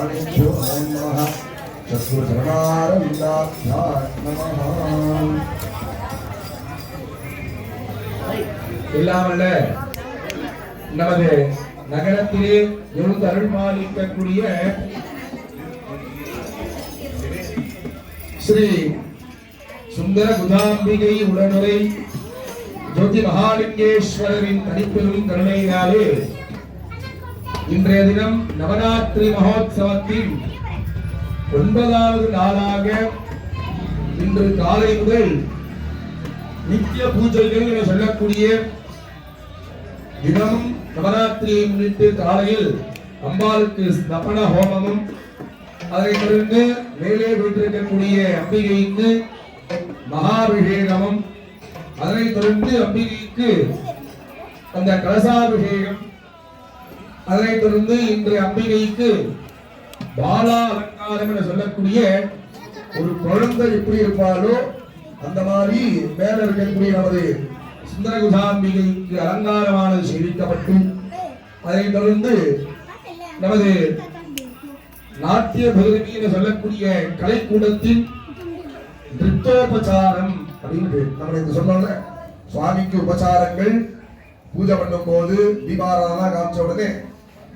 प्राणेभ्यो नमो नमः चतुर्चरणारविन्दाभ्यां नमः இல்லாமல்ல நமது நகரத்திலே எழுந்து அருள்பாலிக்கக்கூடிய ஸ்ரீ சுந்தர குதாம்பிகை உடனுரை ஜோதி மகாலிங்கேஸ்வரரின் தனிப்பெரும் கருணையினாலே இன்றைய தினம் நவராத்திரி மகோத்சவத்தின் 9வது நாளாக இன்று காலை முதல் நித்திய பூஜைகள் என சொல்லக்கூடிய தினமும் நவராத்திரியை முன்னிட்டு காலையில் அம்பாளுக்கு ஸ்தபன ஹோமமும் அதை தொடர்ந்து மேலே வீட்டிருக்கக்கூடிய அம்பிகைக்கு மகாபிஷேகமும் அதனை தொடர்ந்து அம்பிகைக்கு அந்த கலசாபிஷேகம் அதனை தொடர்ந்து இன்று அம்பிகைக்கு பாலா அலங்காரம் என சொல்லக்கூடிய ஒரு குழந்தை எப்படி இருப்பாலோ அந்த மாதிரி மேல இருக்கக்கூடிய நமது சுந்தரகுதாம்பிகைக்கு அலங்காரமானது செய்விக்கப்பட்டு அதை தொடர்ந்து நமது நாட்டிய பகுதி என சொல்லக்கூடிய கலைக்கூடத்தின் நிருத்தோபசாரம் அப்படின்னு நம்ம இந்த சொன்னோம்ல சுவாமிக்கு உபசாரங்கள் பூஜை பண்ணும் போது தீபாராதனா காமிச்ச உடனே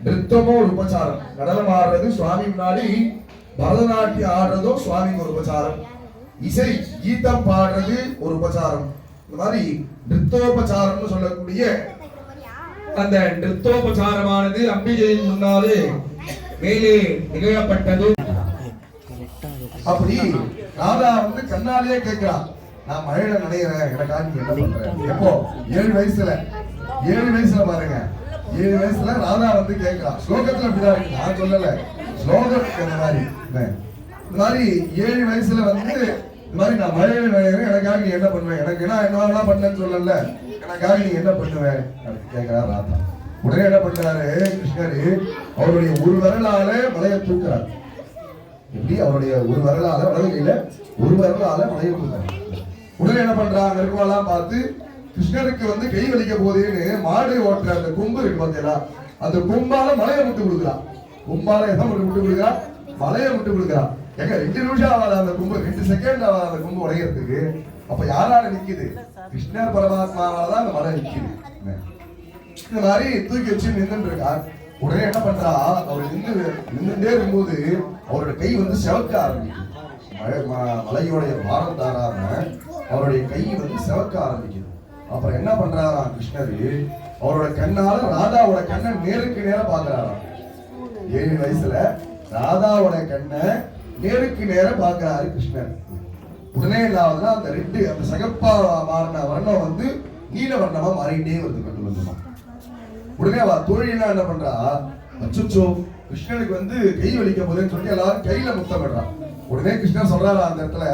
நிருத்தமோ ஒரு உபசாரம் நடனம் ஆடுறது சுவாமி முன்னாடி பரதநாட்டியம் ஆடுறதோ சுவாமிக்கு ஒரு உபசாரம் இசை கீதம் பாடுறது ஒரு உபசாரம் இந்த மாதிரி நிருத்தோபசாரம்னு சொல்லக்கூடிய அந்த நிருத்தோபசாரமானது அம்பிகையின் முன்னாலே மேலே நிகழப்பட்டது. அப்படி ராதா வந்து கண்ணாலேயே கேட்கிறான், நான் மழையில நனைகிறேன் எனக்காக நீ என்ன பண்ற? எப்போ 7 வயசுல பாருங்க 7 வயசுல ராதா வந்து கேட்கிறான். ஸ்லோகத்துல அப்படிதான் இருக்கு, நான் சொல்லல, ஸ்லோகம் இந்த மாதிரி 7 வயசுல வந்து இந்த மாதிரி நான் மழையில நனைகிறேன் எனக்காக நீ என்ன பண்ணுவேன்? எனக்கு என்ன பண்ணேன்னு சொல்லல, எனக்காக நீ என்ன பண்ணுவேன் கேட்கிறா ராதா. உடனே என்ன பண்றாரு கிருஷ்ணரு, அவருடைய ஒரு விரலால மலையை தூக்குறார். எப்படி அவருடைய ஒரு விரலால வலது கையில ஒரு விரலால மலையை தூக்குறாரு. உடனே என்ன பண்றாங்க இருக்குவெல்லாம் பார்த்து கிருஷ்ணருக்கு வந்து கை வலிக்க போதேன்னு மாடு ஓட்டுற அந்த கொம்பு இருக்கு பார்த்தீங்களா, அந்த கொம்பால மலையை விட்டு கொடுக்குறான். கொம்பால எதை விட்டு கொடுக்குறான்? மலையை விட்டு கொடுக்குறான். எங்க 2 நிமிஷம் ஆகாத அந்த கொம்பு, 2 செகண்ட் ஆகாத அந்த கொம்பு உடைகிறதுக்கு. அப்ப யாரால நிக்குது? கிருஷ்ணர் பரமாத்மாவாலதான் அந்த மலை நிக்குது. இந்த மாதிரி தூக்கி வச்சு நின்று இருக்கார். உடனே என்ன பண்றா, அவர் நின்றுட்டே இருக்கும்போது அவரோட கை வந்து செவக்க ஆரம்பிக்குது. மலையோடைய பாரம் தாராம அவருடைய கை வந்து செவக்க ஆரம்பிக்குது. அப்புறம் என்ன பண்றாராம் கிருஷ்ணரு, அவரோட கண்ணால ராதாவோட கண்ணை நேருக்கு நேர பாக்குறாராம். 7 வயசுல ராதாவோட கண்ணை நேருக்கு நேர பாக்குறாரு கிருஷ்ணர். உடனே என்னாவதுன்னா அந்த அந்த சகப்பா மாறின வர்ணம் வந்து நீல வர்ணமா மாறிட்டே வருது கண்டு வந்துமா. உடனே அவ தோழியெல்லாம் என்ன பண்றா, அச்சுச்சோ கிருஷ்ணனுக்கு வந்து கை வலிக்க போதுன்னு சொல்லி எல்லாரும் கையில முத்தமிடுறான். உடனே கிருஷ்ணன் சொல்றாரா அந்த இடத்துல,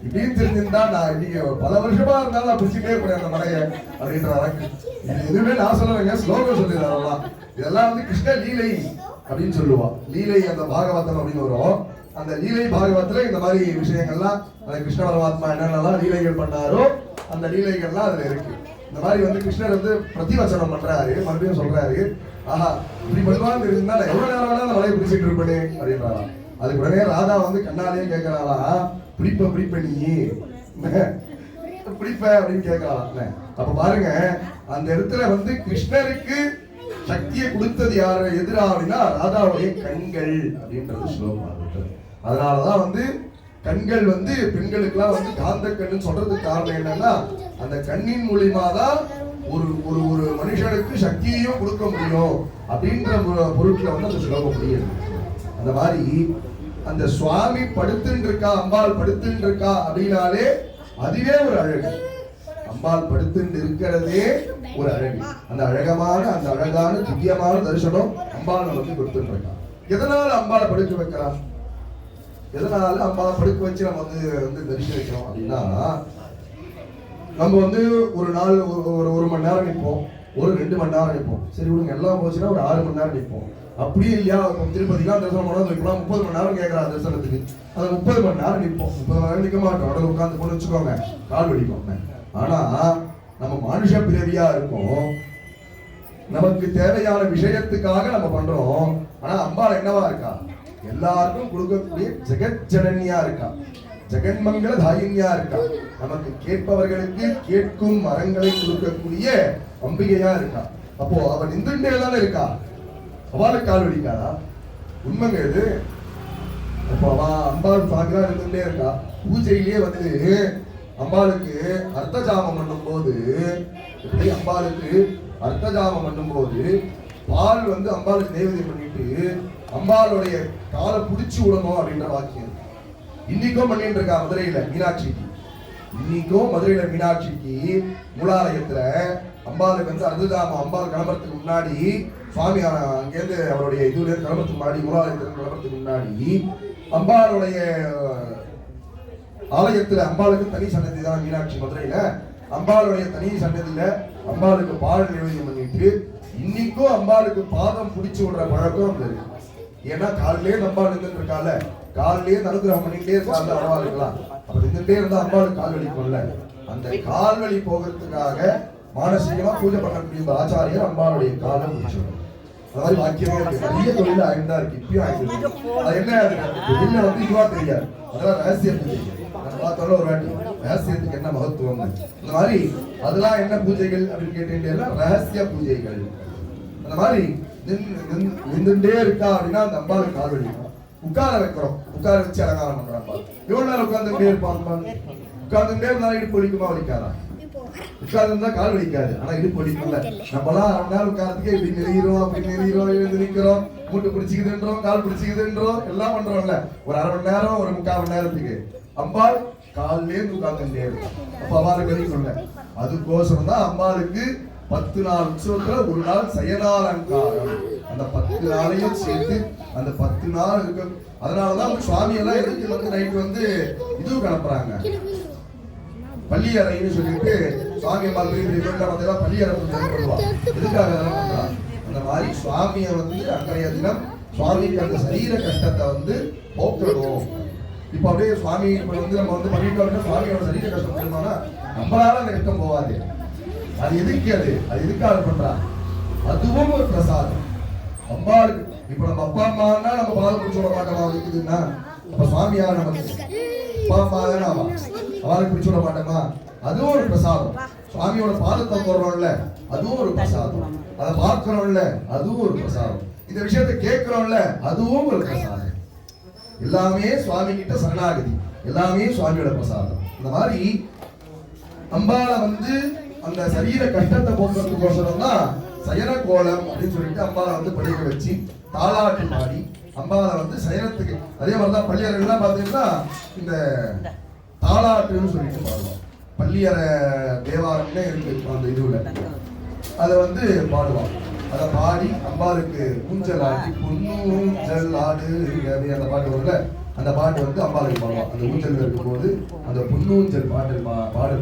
இப்படின்னு தெரிஞ்சிருந்தா நான் இன்னைக்கு பல வருஷமா இருந்தாலும் நான் பிடிச்சிட்டே போறேன் அந்த மலையை அப்படின்றாரு. இது எதுவுமே நான் சொல்லலைங்க, ஸ்லோகம் சொல்லிடுறாரலாம். இதெல்லாம் வந்து கிருஷ்ண லீலை அப்படின்னு சொல்லுவா. லீலை அந்த பாகவதம் அப்படின்னு வரும். அந்த லீலை பாகவத்துல இந்த மாதிரி விஷயங்கள்லாம் அந்த கிருஷ்ண பரமாத்மா என்னென்னலாம் லீலைகள் பண்ணாரோ அந்த லீலைகள்லாம் அதுல இருக்கு. இந்த மாதிரி வந்து கிருஷ்ணர் வந்து பிரதிவச்சனம் பண்றாரு, மறுபடியும் சொல்றாரு, இப்படி பண்ணுவான்னு தெரிஞ்சுன்னா நான் எவ்வளவு நேரம் வேணா அந்த மலையை பிடிச்சிட்டு இருப்பேனே அப்படின்றாரா. அதுக்கு உடனே ராதா வந்து கண்ணாலேயே கேட்கிறாளா, பிடிப்ப நீ பிடிப்ப அப்படின்னு கேட்கலாம். அப்ப பாருங்க அந்த இடத்துல வந்து கிருஷ்ணருக்கு சக்தியை கொடுத்தது யாரு எதிரா அப்படின்னா ராதாவுடைய கண்கள் அப்படின்றது ஸ்லோகம். அதனாலதான் வந்து கண்கள் வந்து பெண்களுக்கெல்லாம் வந்து காந்த கண்ணுன்னு சொல்றதுக்கு காரணம் என்னன்னா அந்த கண்ணின் மூலியமா தான் ஒரு ஒரு ஒரு மனுஷனுக்கு சக்தியையும் கொடுக்க முடியும் அப்படின்ற பொருட்களை வந்து அந்த ஸ்லோகம் முடியுது. அந்த மாதிரி அந்த சுவாமி படுத்துன்னு இருக்கா, அம்பாள் படுத்துன்னு இருக்கா அப்படின்னாலே அதுவே ஒரு அழகு. அம்பாள் படுத்துன்னு இருக்கிறதே ஒரு அழகு. அந்த அழகான திவ்யமான தரிசனம் அம்பாள் நமக்கு கொடுத்துட்டு இருக்கா. எதனால அம்பாளை படுக்க வைக்கலாம்? எதனால அம்பாளை படுக்க வச்சு நம்ம வந்து தரிசனிக்கிறோம் அப்படின்னா, நம்ம வந்து ஒரு நாள் ஒரு மணி நேரம் நிற்போம், ஒரு 2 மணி நேரம் நிற்போம். சரி விடுங்க, எல்லாம் போச்சுன்னா ஒரு 6 மணி நேரம் நிற்போம். அப்படியே இல்லையா, திருப்பதிலாம் தரிசனம் பண்ண வைக்கலாம் 30 மணி நேரம் கேட்கலாம் தரிசனத்துக்கு. அந்த 30 மணி நேரம் நிற்போம். 30 மணி நேரம் நிற்க மாட்டோம், உடனே உட்காந்து போன்னு வச்சுக்கோங்க, கால் வலிக்கும். ஆனா நம்ம மனுஷ பிறவியா இருக்கும், நமக்கு தேவையான விஷயத்துக்காக நம்ம பண்றோம். ஆனா அம்பாள் என்னவா இருக்கா? எல்லாருக்கும் கொடுக்கக்கூடிய ஜெகஜனனியா இருக்கா, ஜெகன்மங்கள தாயினியா இருக்கா. நமக்கு கேட்பவர்களுக்கு கேட்கும் மரங்களை கொடுக்கக்கூடிய அம்பிகையா இருக்கா. அப்போ அவன் நின்றுட்டே தானே இருக்கா, அவளுக்கு கால் வலிக்காதா? உண்மைங்க இது. அப்போ அவன் அம்பாள் சாமியா இருந்துட்டே இருக்கா. பூஜையிலேயே வந்து அம்பாளுக்கு அர்த்தஜாமம் பண்ணும் போது, எப்படி அம்பாளுக்கு அர்த்தஜாமம் பண்ணும் போது பால் வந்து அம்பாளுக்கு நைவேத்தியம் பண்ணிட்டு அம்பாளுடைய காலை புடிச்சு விடணும் அப்படின்ற வாக்கியம் இன்னைக்கும் பண்ணிட்டு இருக்கா மதுரையில மீனாட்சிக்கு. இன்னைக்கும் மதுரையில மீனாட்சிக்கு மூலாலயத்துல அம்பாளுக்கு வந்து அர்த்தஜாமம் அம்பாள் கிளம்புறதுக்கு முன்னாடி, சுவாமி அங்கேருந்து அவருடைய இதுல கிளம்புறதுக்கு முன்னாடி, மூலாலயத்துல கிளம்புறதுக்கு முன்னாடி அம்பாளுடைய ஆலயத்துல அம்பாளுக்கு தனி சன்னதி தான் மீனாட்சி மதுரையில. அம்பாளுடைய தனி சன்னதியில அம்பாளுக்கு பால் நிவேதியம் பண்ணிட்டு இன்னைக்கும் அம்பாளுக்கு பாதம் பிடிச்சு விடுற பழக்கம் அங்க இருக்கு. ஏன்னா காலிலே அம்பாள் நின்று இருக்கால, காலிலேயே அனுகிரகம் பண்ணிட்டே இருக்கால அம்பாள் இருக்கலாம். அப்ப நின்றுட்டே இருந்தா அம்பாளுக்கு கால் வலிக்கும்ல, அந்த கால் வலி போகிறதுக்காக மானசீகமா பூஜை பண்ணக்கூடிய இந்த ஆச்சாரியர் அம்பாளுடைய காலை பிடிச்சு விடும். அந்த மாதிரி வாக்கியமே இருக்கு. நிறைய தொழில ஆயிட்டு இருக்கு, இப்பயும் ஆயிட்டு. அது என்ன வெளில வந்து இதுவா தெரியாது, அதெல்லாம் ரகசியம் தெரியும். பார்த்தாலும் ஒரு வாட்டி ரகசியத்துக்கு என்ன மகத்துவம், இந்த மாதிரி அதெல்லாம் என்ன பூஜைகள் அப்படின்னு கேட்டீங்கன்னா ரகசிய பூஜைகள். அந்த மாதிரி நின்றுட்டே இருக்கா அப்படின்னா அந்த அம்பாளுக்கு கால் வலிக்கும். உட்கார வைக்கிறோம், உட்கார வச்சு அலங்காரம் பண்றாங்க. எவ்வளவு நேரம் உட்கார்ந்துட்டே இருப்பாங்க? உட்கார்ந்துட்டே இருந்தாலும் இடுப்பு வலிக்குமா வலிக்காதா? உட்கார்ந்து இருந்தா கால் வலிக்காது, ஆனா இடுப்பு வலிக்கும்ல. நம்மளாம் அரை நேரம் உட்கார்றதுக்கே இப்படி நெறிகிறோம், அப்படி நெறிகிறோம், எழுந்து நிற்கிறோம், மூட்டு பிடிச்சிக்குதுன்றோம், கால் பிடிச்சிக்குதுன்றோம், எல்லாம் பண்றோம்ல. ஒரு அரை மணி நேரம், ஒரு 3/4 மணி நேரத்துக்கு அம்பாள் காலிலே உட்கார்ந்துட்டே இருக்கும். அப்ப அம்பாளுக்கு வலிக்கும்ல. அதுக்கோசரம் தான் அம்பாளுக்கு 10 நாள் உற்சவத்துல ஒரு நாள் சயனாலங்காரம். அந்த 10 நாளையும் சேர்த்து அந்த 10 நாள் இருக்கு. அதனாலதான் சுவாமி எல்லாம் எதுக்கு வந்து நைட்டு வந்து இது கிளப்புறாங்க, பள்ளி அறைன்னு சொல்லிட்டு சுவாமி பள்ளி அறை பண்ணுவாங்க. எதுக்காக அதெல்லாம் பண்றாங்க? அந்த மாதிரி சுவாமியை வந்து அன்றைய தினம் சுவாமிக்கு அந்த சரீர கஷ்டத்தை வந்து போக்கணும். இப்ப அப்படியே சுவாமி வந்து நம்ம வந்து பண்ணிட்டோம்னா சுவாமியோட சரீர கஷ்டம் போடுமானா நம்மளால அந்த கஷ்டம் போவாது. அது எதுக்கு? அது எதுக்காக பண்றா? அதுவும் ஒரு பிரசாதம் அம்பாளுக்கு. இப்ப நம்ம அப்பா அம்மானா நம்ம பால் பிடிச்சு விட மாட்டோமா இருக்குதுன்னா, அப்ப சுவாமியா நமக்கு அப்பா அம்மா தானே அவளுக்கு பிடிச்சு விட மாட்டோமா? அதுவும் ஒரு பிரசாதம். சுவாமியோட பாதத்தை போடுறோம்ல, அதுவும் ஒரு பிரசாதம். அதை பார்க்கிறோம்ல, அதுவும் ஒரு பிரசாதம். இந்த விஷயத்தை கேட்கிறோம்ல, அதுவும் ஒரு பிரசாதம். எல்லாமே சுவாமி கிட்ட சரணாகதி, எல்லாமே சுவாமியோட பிரசாதம். இந்த மாதிரி அம்பாளை வந்து அந்த சரீர கஷ்டத்தை போக்குறதுக்கோசரம் தான் சயன கோலம் அப்படின்னு சொல்லிட்டு அம்பாளை வந்து படிக்க வச்சு தாளாட்டு பாடி அம்பாளை வந்து சயனத்துக்கு. அதே மாதிரிதான் பள்ளியறைகள்லாம் பார்த்தீங்கன்னா இந்த தாளாட்டுன்னு சொல்லிட்டு பாடுவோம். பள்ளியறை தேவாரம்னே இருக்கு அந்த இதுல, அதை வந்து பாடுவான். அதை பாடி அம்பாளுக்கு ஊஞ்சல் ஆடி பொன்னூஞ்சல் ஆடு அந்த பாட்டு வரும்ல, அந்த பாட்டு வந்து அம்பாளுக்கு பாடுவான். அந்த ஊஞ்சல் இருக்கும்போது அந்த பொன்னூஞ்சல் பாடு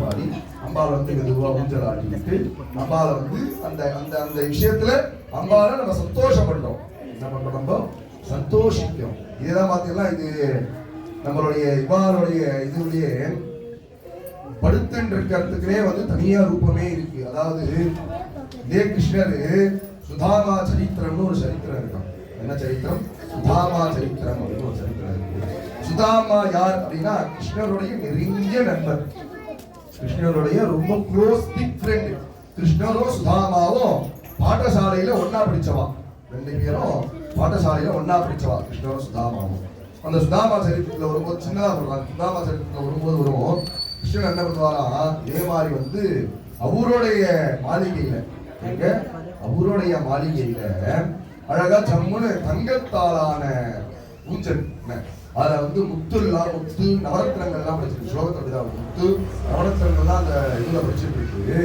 பாடி அம்பாள் வந்து மெதுவா ஊஞ்சல் ஆடிட்டு அம்பாளை வந்து அந்த அந்த அந்த விஷயத்துல அம்பாளை நம்ம சந்தோஷப்படுறோம். என்ன பண்றோம்? நம்ம சந்தோஷிக்கிறோம். இதெல்லாம் பார்த்தீங்கன்னா இது நம்மளுடைய இவாளுடைய இதுலயே படுத்துன்னு இருக்கிறதுக்குனே வந்து தனியா ரூபமே இருக்கு. அதாவது இதே கிருஷ்ணர் சுதாமா சரித்திரம்னு ஒரு சரித்திரம் இருக்கும். என்ன சரித்திரம்? சுதாமா சரித்திரம் அப்படின்னு ஒரு சரித்திரம் இருக்கு. சுதாமா யார் அப்படின்னா கிருஷ்ணருடைய நெருங்கிய நண்பர், கிருஷ்ணருடைய ரொம்ப க்ளோஸ் பிக் ஃப்ரெண்ட். கிருஷ்ணரும் சுதாமாவும் பாடசாலையில ஒன்னா படிச்சவா, 2 பேரும் பாடசாலையில ஒன்னா படிச்சவா கிருஷ்ணரும் சுதாமாவும். அந்த சுதாமா சரித்திரத்துல வரும்போது சின்னதா சொல்றாங்க, சுதாமா சரித்திரத்துல வரும்போது வரும் கிருஷ்ணன் என்ன பண்ணுவாரா, இதே மாதிரி வந்து அவருடைய மாளிகையில, எங்க அவருடைய மாளிகையில அழகா ஜம்முன்னு தங்கத்தாலான ஊஞ்சல், அத வந்து முத்துலாம் முத்து நவரத்னங்கள்லாம் படிச்சிருக்கு. ஸ்லோகத்தை அப்படிதான் முத்து நவரத்னங்கள்லாம் அந்த இதுல படிச்சுட்டு இருக்கு.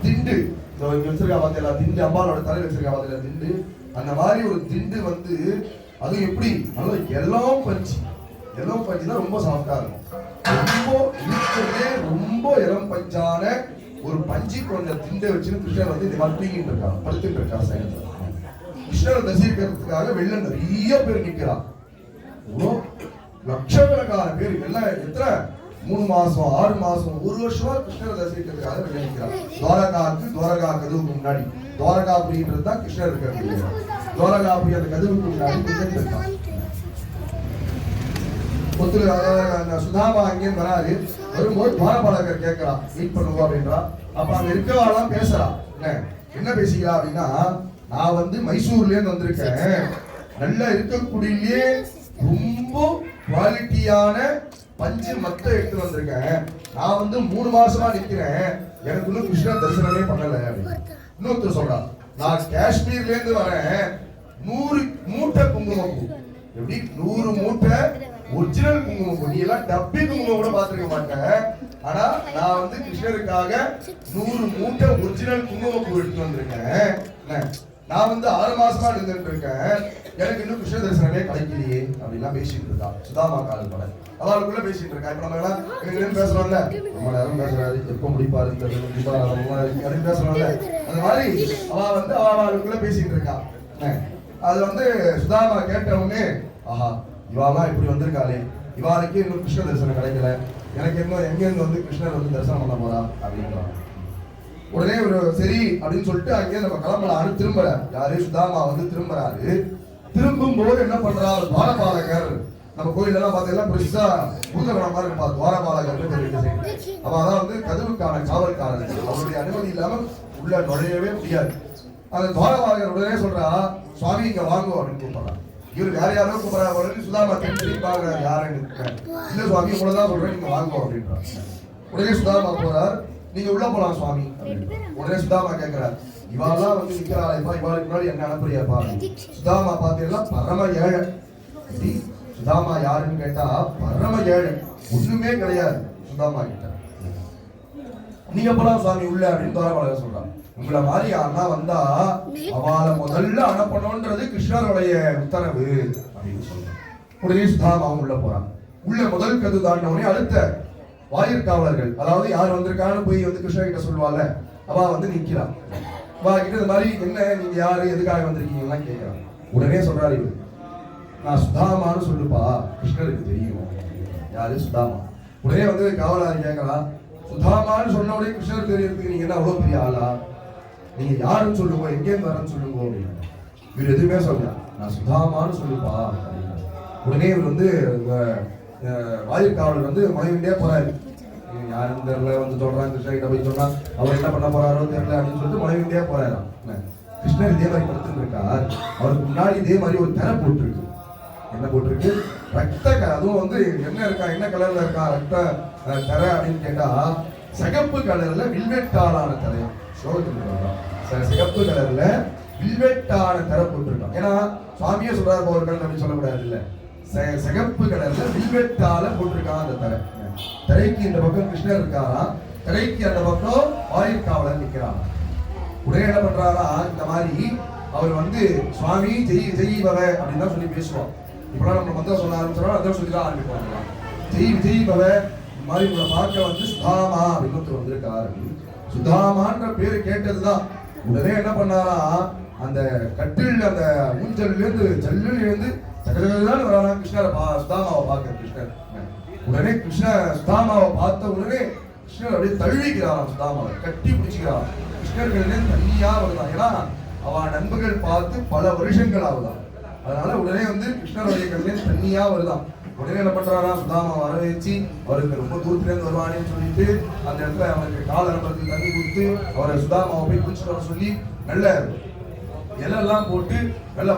திண்டு இங்க வச்சிருக்கா பார்த்தீங்களா, திண்டு அம்பாலோட தலையில வச்சிருக்கா பார்த்தீங்களா திண்டு, அந்த மாதிரி ஒரு திண்டு வந்து அது எப்படி நல்லா எல்லாம் பஞ்சு தான் ரொம்ப சாஃப்டா இருக்கும். ரொம்ப இருக்கிறதே ரொம்ப இளம் பஞ்சான ஒரு பஞ்சு கொஞ்சம் திண்டை வச்சுன்னு கிருஷ்ணர் வந்து இந்த மாதிரி தூங்கிட்டு இருக்கான், படுத்துட்டு இருக்கா சைனத்துல. கிருஷ்ணரை தரிசிக்கிறதுக்காக வெளில நிறைய பேர் நிக்கிறான், லட்சக்கணக்கான பேர். எல்லாம் எத்தனை 3 மாசம் 6 மாசம் 1 வருஷமா கிருஷ்ணரை தரிசிக்கிறதுக்காக நினைக்கிறார். துவாரகா கதவுக்கு முன்னாடி துவாரகாபுரின்றது தான் கிருஷ்ணர் இருக்கிறது. துவாரகாபுரி அந்த கதவுக்கு முன்னாடி கிருஷ்ணன் இருக்கான். சுதாமா அங்கேயும் வராது. வரும்போது துவாரபாலகர் கேட்கலாம், மீட் பண்ணுவோம் அப்படின்றா. அப்ப அங்க இருக்கவாலாம் பேசுறா. என்ன பேசிக்கிறா அப்படின்னா, நான் வந்து மைசூர்ல இருந்து வந்திருக்கேன். நல்லா இருக்கக்கூடிய ரொம்ப குவாலிட்டியான பஞ்சு மத்த எடுத்து வந்திருக்கேன். நான் வந்து 3 மாசமா நிக்கிறேன், எனக்கு இன்னும் கிருஷ்ண தரிசனமே பண்ணல அப்படின்னு. இன்னொருத்தர் சொல்றா, நான் காஷ்மீர்ல இருந்து வரேன், 100 மூட்டை குங்குமப்பூ. எப்படி 100 மூட்டை ஒரிஜினல் குங்குமப்பூ. நீ எல்லாம் டப்பி குங்குமம் கூட பார்த்திருக்க மாட்டேன். ஆனா நான் வந்து கிருஷ்ணருக்காக 100 மூட்டை ஒரிஜினல் குங்குமப்பூ எடுத்து வந்திருக்கேன். நான் வந்து 6 மாசமா இருந்துட்டு இருக்கேன், எனக்கு இன்னும் கிருஷ்ண தரிசனமே கிடைக்கலையே அப்படின்லாம் பேசிட்டு இருக்கா சுதாமா. கால் பட அவளுக்குள்ள பேசிட்டு இருக்கா. இப்ப நம்ம எல்லாம் பேசுறோம்ல, ரொம்ப நேரம் பேசுறாரு, எப்ப முடிப்பாரு அப்படின்னு பேசுறோம்ல, அந்த மாதிரி அவளுக்குள்ள பேசிட்டு இருக்கா. அது வந்து சுதாமா கேட்டவங்க, ஆஹா இவாலாம் இப்படி வந்திருக்காளே, இவாளுக்கு இன்னும் கிருஷ்ண தரிசனம் கிடைக்கல, எனக்கு இன்னும் எங்க இருந்து வந்து கிருஷ்ணர் வந்து தரிசனம் பண்ண போறா அப்படின்றான். உடனே ஒரு சரி அப்படின்னு சொல்லிட்டு அங்கே நம்ம கிளம்பலான்னு திரும்புற. யாரு சுதாமா வந்து திரும்புறாரு. திரும்பும் போது என்ன பண்றாரு, துவாரபாலகர். நம்ம கோயில் எல்லாம் பார்த்தீங்கன்னா பெருசா பூதகணம் மாதிரி இருப்பா துவாரபாலகர். அவ அதான் வந்து கதவுக்கான காவல்காரர். அவருடைய அனுமதி இல்லாம உள்ள நுழையவே முடியாது. அந்த துவாரபாலகர் உடனே சொல்றா, சுவாமி இங்க வாங்குவோம் அப்படின்னு கூப்பிடுறான். இவரு வேற யாரோ கூப்பிடுறாரு. சுதாமா திரும்பி பாக்குறாரு, யாருன்னு. இல்ல சுவாமி உங்களதான் சொல்றேன், நீங்க வாங்குவோம் அப்படின்றார். உடனே சுதாமா போறார், நீங்க உள்ள போலாம் சுவாமி. உடனே சுதாமா கேட்கிறார், இவாலாம் வந்து நிக்கிறாள், இவாளுக்கு முன்னாடி என்ன அனுப்புறியாப்பா? சுதாமா பாத்தீங்கன்னா பரம ஏழை. சுதாமா யாருன்னு கேட்டா பரம ஏழை, ஒண்ணுமே கிடையாது சுதாமா கிட்ட. நீங்க போலாம் சுவாமி உள்ள அப்படின்னு துவாரபாலகர் சொல்றான். உங்களை மாதிரி அண்ணா வந்தா அவளை முதல்ல அனுப்பணும்ன்றது கிருஷ்ணருடைய உத்தரவு அப்படின்னு சொல்றான். உடனே சுதாமா உள்ள போறான். உள்ள முதல் கது தாண்டவனே அடுத்த வாயிற்காவலர்கள், அதாவது யார் வந்திருக்கான்னு போய் வந்து கிருஷ்ணர் கிட்ட சொல்லுவாள், அவ வந்து நிக்கிறான். அவ கிட்ட இந்த மாதிரி என்ன நீங்க யாரு எதுக்காக வந்திருக்கீங்கலாம் கேட்கிறான். உடனே சொல்றாரு, இவரு நான் சுதாமான்னு சொல்லுப்பா, கிருஷ்ணருக்கு தெரியும். யாரு சுதாமா. உடனே வந்து காவலாளி கேட்கலாம், சுதாமான்னு சொன்ன உடனே கிருஷ்ணருக்கு தெரியறதுக்கு நீங்க என்ன அவ்வளவு பெரிய ஆளா? நீங்க யாருன்னு சொல்லுங்க, எங்கேருந்து வரேன்னு சொல்லுங்க அப்படின்னு. இவர் எதுவுமே சொல்ல, நான் சுதாமான்னு சொல்லுப்பா அப்படின்னு. உடனே இவர் வந்து வாயிற்காவலர் வந்து மனைவிட்டே போறாரு. யாரும் தெரியல வந்து சொல்றான், கிருஷ்ணகிட்ட போய் சொன்னா அவர் என்ன பண்ண போறாரோ தெரியல அப்படின்னு சொல்லிட்டு மனைவிட்டே போறாராம். கிருஷ்ணர் இதே மாதிரி படுத்துட்டு இருக்கார். அவருக்கு முன்னாடி இதே மாதிரி ஒரு திரை போட்டிருக்கு. என்ன போட்டிருக்கு? ரத்த. அதுவும் வந்து என்ன இருக்கா, என்ன கலர்ல இருக்கா ரத்த திரை அப்படின்னு கேட்டா சிகப்பு கலர்ல வில்வெட்டாலான திரையும். சிகப்பு கலர்ல வில்வெட்டான திரை போட்டிருக்கான். ஏன்னா சுவாமியே சொல்றாரு ஒரு கலர் அப்படின்னு சொல்லக்கூடாது இல்ல, சிகப்பு கலர்ல வில்வெட்டால போட்டிருக்கான் அந்த திரை. திரைக்கு இந்த பக்கம் கிருஷ்ணர் இருக்காராம், திரைக்கு அந்த பக்கம் வாயிற்காவலர் நிற்கிறான். உடனே என்ன பண்றாரா, இந்த மாதிரி அவர் வந்து சுவாமி ஜெய்பவ அப்படின்னு தான் சொல்லி பேசுவோம். இப்பெல்லாம் நம்ம மந்திரம் சொல்ல ஆரம்பிச்சோம், அதான் சொல்லி தான் ஆரம்பிப்பாங்க. ஜெய்பவ இந்த மாதிரி உங்களை பார்க்க வந்து சுதாமா அப்படின்னு வந்திருக்காரு. சுதாமான்ற பேரு கேட்டதுதான். உடனே என்ன பண்ணாரா, அந்த கட்டில் அந்த ஊஞ்சல்ல இருந்து ஜல்லுல இருந்து சகஜதான் வரானா கிருஷ்ணரை சுதாமாவை பார்க்க. கிருஷ்ணர் உடனே சுதாமாவை பார்த்த உடனே கிருஷ்ணர் அப்படியே தழுவிக்கிறாராம், சுதாமாவை கட்டி பிடிச்சிக்கிறாராம். கிருஷ்ணர்கள் தனியா வருதான், ஏன்னா அவ நண்பர்கள் பார்த்து பல வருஷங்கள் ஆகுதான். அதனால உடனே வந்து கிருஷ்ணருடைய கண்ணில் தண்ணியா வருதான். உடனே என்ன பண்றாரா, சுதாமா வர வச்சு அவருக்கு ரொம்ப தூரத்துல இருந்து வருவானேன்னு சொல்லிட்டு அந்த இடத்துல அவருக்கு கால நம்பருக்கு தண்ணி கொடுத்து அவரை சுதாமாவை போய் குடிச்சுட்டு வர சொல்லி நல்ல இலெல்லாம் போட்டு நல்ல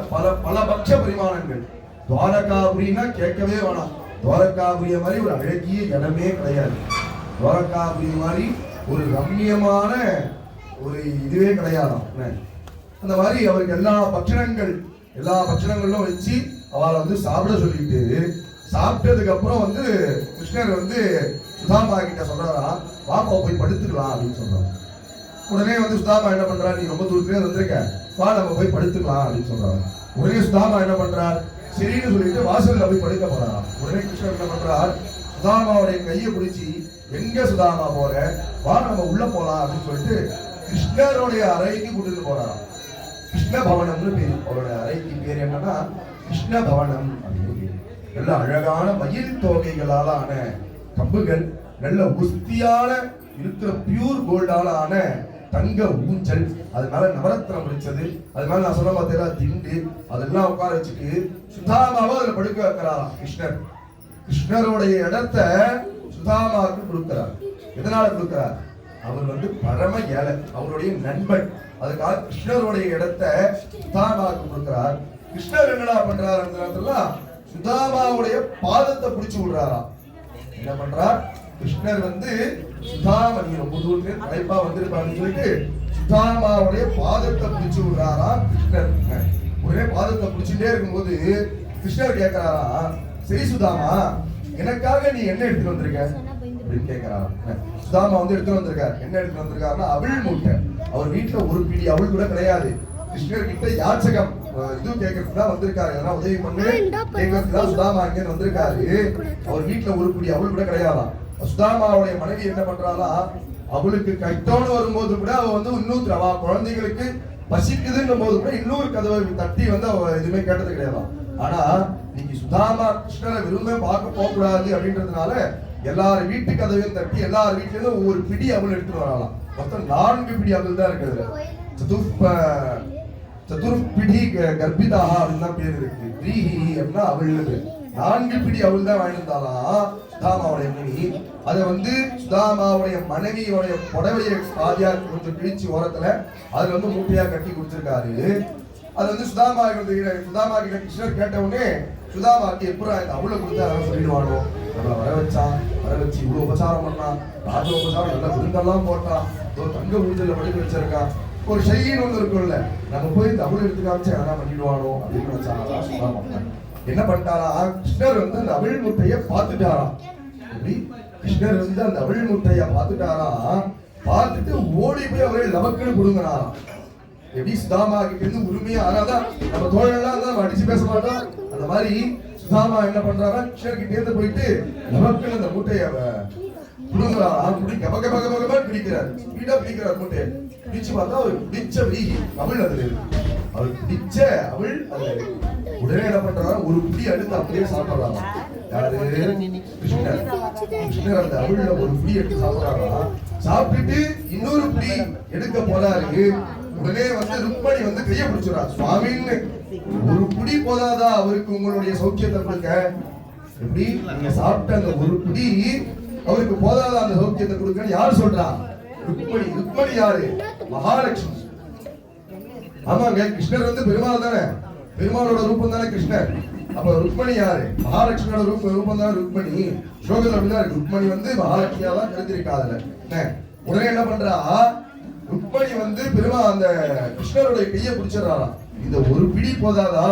பல பட்ச பரிமாணங்கள். துவாரகாபுரின்னா கேட்கவே வேணாம். துவாரகாபுரிய மாதிரி ஒரு அழகிய இடமே கிடையாது. துவாரகாபுரி மாதிரி ஒரு ரம்மியமான ஒரு இதுவே கிடையாதாம். அந்த மாதிரி அவருக்கு எல்லா பட்சணங்களும் வச்சு அவளை வந்து சாப்பிட சொல்லிட்டு, சாப்பிட்டதுக்கு அப்புறம் வந்து கிருஷ்ணர் வந்து சுதாமா கிட்ட சொல்றாரா, பாப்பா போய் படுத்துக்கலாம் அப்படின்னு சொல்றாரு. உடனே வந்து சுதாமா என்ன பண்றா, நீ ரொம்ப தூரத்துலேயே வந்திருக்க, வா நம்ம போய் படுத்துக்கலாம் அப்படின்னு சொல்றாரு. உடனே சுதாமா என்ன பண்றார், சரின்னு சொல்லிட்டு வாசல்ல போய் படுக்க போறாரா. உடனே கிருஷ்ணர் என்ன பண்றார், சுதாமாவுடைய கையை பிடிச்சி, எங்க சுதாமா போற, வா நம்ம உள்ள போலாம் அப்படின்னு சொல்லிட்டு கிருஷ்ணருடைய அறைக்கு கூட்டிட்டு போறாராம். கிருஷ்ண பவனம்னு பேரு. அவரோட அறைக்கு பேர் என்னன்னா கிருஷ்ண பவனம் அப்படின்னு பேரு. நல்ல அழகான மயில் தோகைகளாலான கம்புகள், நல்ல உஸ்தியான இருக்கிற பியூர் கோல்டால ஆன தங்க ஊஞ்சல், அதனால நவரத்னம் முடிச்சது, அதனால நான் சொல்ல பார்த்தேன் திண்டு, அதெல்லாம் உட்கார வச்சுட்டு சுதாமாவை அதுல படுக்க வைக்கிறாராம் கிருஷ்ணர். கிருஷ்ணருடைய இடத்த சுதாமாவுக்கு கொடுக்கிறார். எதனால கொடுக்கிறார்? அவர் வந்து பரம ஏழை, அவருடைய நண்பன். அதுக்காக கிருஷ்ணருடைய இடத்த சுதாமாவுக்கு கொடுக்கிறார். கிருஷ்ணர் என்னடா பண்றாரு அந்த நேரத்துல? சுதாமாவுடைய பாதத்தை பிடிச்சு விடுறாராம். என்ன பண்றார்? கிருஷ்ணர் வந்து சுதாமா, நீ ரொம்ப தூரத்துல தலைப்பா வந்திருப்பான்னு சொல்லிட்டு சுதாமாவுடைய பாதத்தை பிடிச்சு விடுறாரா கிருஷ்ணர். உடனே பாதத்தை பிடிச்சுட்டே இருக்கும்போது கிருஷ்ணர் கேட்கிறாரா, சரி சுதாமா, எனக்காக நீ என்ன எடுத்துட்டு வந்திருக்க அப்படின்னு கேட்கிறாரா. சுதாமா வந்து எடுத்துட்டு வந்திருக்காரு. என்ன எடுத்துட்டு வந்திருக்காருன்னா அவள் மூட்டை. அவர் வீட்டுல ஒரு பிடி அவள் கூட கிடையாது. கிருஷ்ணர் கிட்ட யாச்சகம் இது கேட்கறதுக்கு தான் வந்திருக்காரு. எதனா உதவி பண்ணு கேட்கறதுக்கு தான் சுதாமா இங்க வந்திருக்காரு. அவர் வீட்டுல ஒரு பிடி அவள் கூட கிடையாதான். சுதாமாவுடைய மனைவி என்ன பண்றாளா, அவளுக்கு கைத்தோடு வரும்போது கூட அவ வந்து இன்னொரு அவ குழந்தைகளுக்கு பசிக்குதுன்னும் போது கூட இன்னொரு கதவை தட்டி வந்து அவ எதுவுமே கேட்டது கிடையாது. ஆனா இன்னைக்கு சுதாமா கிருஷ்ணரை விரும்ப பார்க்க போக கூடாது அப்படின்றதுனால எல்லாரும் வீட்டு கதவையும் தட்டி எல்லார் வீட்டுல இருந்து ஒவ்வொரு பிடி அவள் எடுத்துட்டு வரலாம். மொத்தம் 4 பிடி அவள் தான் இருக்குது. சதுர்பிடி கர்ப்பிதா அப்படின்னு தான் பேர் இருக்கு. த்ரீஹி அப்படின்னா அவள் 4 பிடி அவள் தான் வாங்கியிருந்தாலாம் சுதாமாவுடைய மனைவி. அதை வந்து சுதாமாவுடைய மனைவியோடைய புடவையை பாதியா கொஞ்சம் கிழிச்சு ஓரத்துல அதுல வந்து மூட்டையா கட்டி கொடுத்திருக்காரு. அது வந்து சுதாமா கிட்ட கிருஷ்ணர் கேட்ட உடனே சுதாமாக்கு எப்படா இந்த அவளை கொடுத்து அதெல்லாம் சொல்லிடுவானோ, நம்மளை வர வச்சு இவ்வளவு உபசாரம் பண்ணான், ராஜ உபசாரம் நல்லா விருந்தெல்லாம் போட்டான், தங்க ஊஞ்சல படுக்க வச்சிருக்கான், ஒரு ஷையின் ஒன்று இருக்கும்ல, நம்ம போய் இந்த அவளை எடுத்து காமிச்சு அதெல்லாம் பண்ணிடுவானோ அப்படின்னு நினைச்சாங்களா சுதாமா. என்ன பண்ணிட்டாரா, கிருஷ்ணர் வந்து அந்த அவள் முட்டையை பார்த்துட்டாராம். எப்படி கிருஷ்ணர் வந்து அந்த அவள் முட்டையை பார்த்துட்டாராம். பார்த்துட்டு ஓடி போய் அவரை லவக்குன்னு கொடுங்கறாராம். எப்படி சுதாமா கிட்ட இருந்து உரிமையா, ஆனாதான் நம்ம தோழெல்லாம் தான் அடிச்சு பேச மாட்டோம். அந்த மாதிரி சுதாமா என்ன பண்றாரா, கிருஷ்ணர் கிட்ட இருந்து போயிட்டு லவக்குன்னு அந்த முட்டையை கொடுங்கறாராம். பிடிக்கிறார், ஸ்பீடா பிடிக்கிறார் மூட்டையை. பிடிச்சு பார்த்தா அவர் பிடிச்ச அவள் அதுல இருக்கு. அவர் பிடிச்ச அவள் அதுல இருக்கு. உடனே என்ன பண்றாங்க, ஒரு புடி எடுத்து அப்படியே சாப்பிடறாங்க. யாரு? கிருஷ்ணர். கிருஷ்ணர் அந்த அவள்ல ஒரு புடி எடுத்து சாப்பிடறாங்க. சாப்பிட்டுட்டு இன்னொரு புடி எடுக்க போறாரு. உடனே வந்து ருக்மணி வந்து கைய பிடிச்சுறா. சுவாமின்னு ஒரு புடி போதாதா அவருக்கு உங்களுடைய சௌக்கியத்தை கொடுக்க? எப்படி நீங்க சாப்பிட்ட அந்த ஒரு புடி அவருக்கு போதாதா அந்த சௌக்கியத்தை கொடுக்க? யார் சொல்றா? ருக்மணி. ருக்மணி யாரு? மகாலட்சுமி. ஆமாங்க, கிருஷ்ணர் வந்து பெருமாள் தானே, பெருமாளோட ரூபம் தானே கிருஷ்ணர். அப்ப ருக்மணி யாரு? மகாலட்சுமியோட ரூபம் தான் ருக்மணி. ஸ்லோகத்துல அப்படிதான் இருக்கு. ருக்மணி வந்து மகாலட்சுமியா தான் தெரிஞ்சிருக்காதுல. உடனே என்ன பண்றா, ருக்மணி வந்து பெருமாள் அந்த கிருஷ்ணருடைய கையை பிடிச்சிடறாராம். இந்த ஒரு பிடி போதாதா